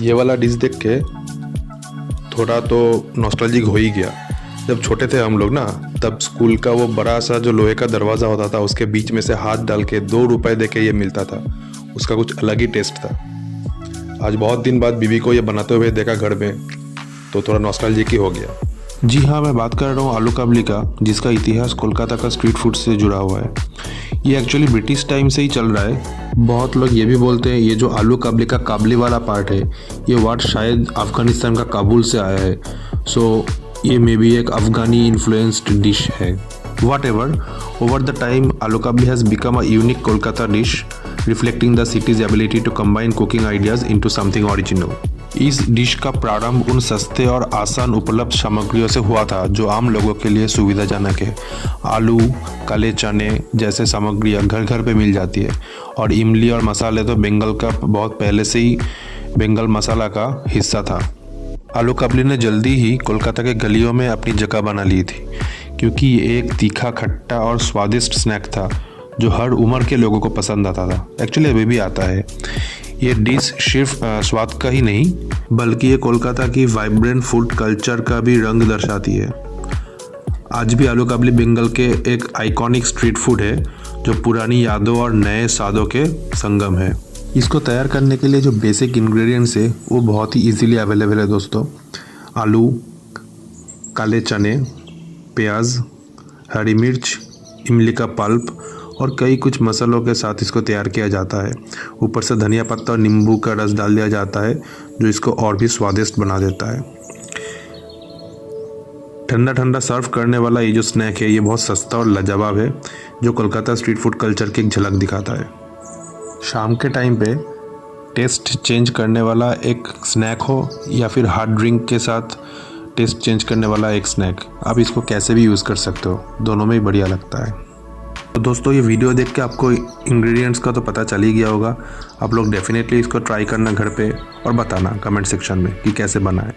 ये वाला डिश देख के थोड़ा तो नॉस्टैल्जिक हो ही गया। जब छोटे थे हम लोग ना, तब स्कूल का वो बड़ा सा जो लोहे का दरवाज़ा होता था, उसके बीच में से हाथ डाल के 2 रुपए दे के ये मिलता था। उसका कुछ अलग ही टेस्ट था। आज बहुत दिन बाद बीवी को ये बनाते हुए देखा घर में, तो थोड़ा नॉस्टैल्जिक ही हो गया। जी हाँ, मैं बात कर रहा हूँ आलू काबली का, जिसका इतिहास कोलकाता का स्ट्रीट फूड से जुड़ा हुआ है। ये एक्चुअली ब्रिटिश टाइम से ही चल रहा है। बहुत लोग ये भी बोलते हैं ये जो आलू काबली का काबली वाला पार्ट है, ये वर्ड शायद अफ़गानिस्तान का काबुल से आया है। सो ये मे बी एक अफ़गानी इन्फ्लुएंस्ड डिश है। Whatever, over the time, aloo kabli has become a unique Kolkata dish, reflecting the city's ability to combine cooking ideas into something original. इस डिश का प्रारंभ उन सस्ते और आसान उपलब्ध सामग्रियों से हुआ था जो आम लोगों के लिए सुविधाजनक है। आलू, काले चने जैसे सामग्रियाँ घर घर पे मिल जाती है, और इमली और मसाले तो बंगाल का बहुत पहले से ही बंगाल मसाला का हिस्सा था। आलू काबली ने जल्दी ही कोलकाता के गलियों में अपनी जगह बना ली थी, क्योंकि ये एक तीखा, खट्टा और स्वादिष्ट स्नैक था जो हर उम्र के लोगों को पसंद आता था। एक्चुअली अभी भी आता है। ये डिश सिर्फ स्वाद का ही नहीं, बल्कि ये कोलकाता की वाइब्रेंट फूड कल्चर का भी रंग दर्शाती है। आज भी आलू काबली बंगाल के एक आइकॉनिक स्ट्रीट फूड है जो पुरानी यादों और नए स्वादों के संगम है। इसको तैयार करने के लिए जो बेसिक इंग्रेडिएंट्स है वो बहुत ही इजीली अवेलेबल है दोस्तों। आलू, काले चने, प्याज, हरी मिर्च, इमली का पल्प और कई कुछ मसालों के साथ इसको तैयार किया जाता है। ऊपर से धनिया पत्ता और नींबू का रस डाल दिया जाता है, जो इसको और भी स्वादिष्ट बना देता है। ठंडा ठंडा सर्व करने वाला ये जो स्नैक है, ये बहुत सस्ता और लाजवाब है, जो कोलकाता स्ट्रीट फूड कल्चर की एक झलक दिखाता है। शाम के टाइम पे टेस्ट चेंज करने वाला एक स्नैक हो या फिर हार्ड ड्रिंक के साथ टेस्ट चेंज करने वाला एक स्नैक, आप इसको कैसे भी यूज़ कर सकते हो, दोनों में ही बढ़िया लगता है। तो दोस्तों, ये वीडियो देख के आपको इंग्रेडिएंट्स का तो पता चल ही गया होगा। आप लोग डेफिनेटली इसको ट्राई करना घर पे और बताना कमेंट सेक्शन में कि कैसे बना है।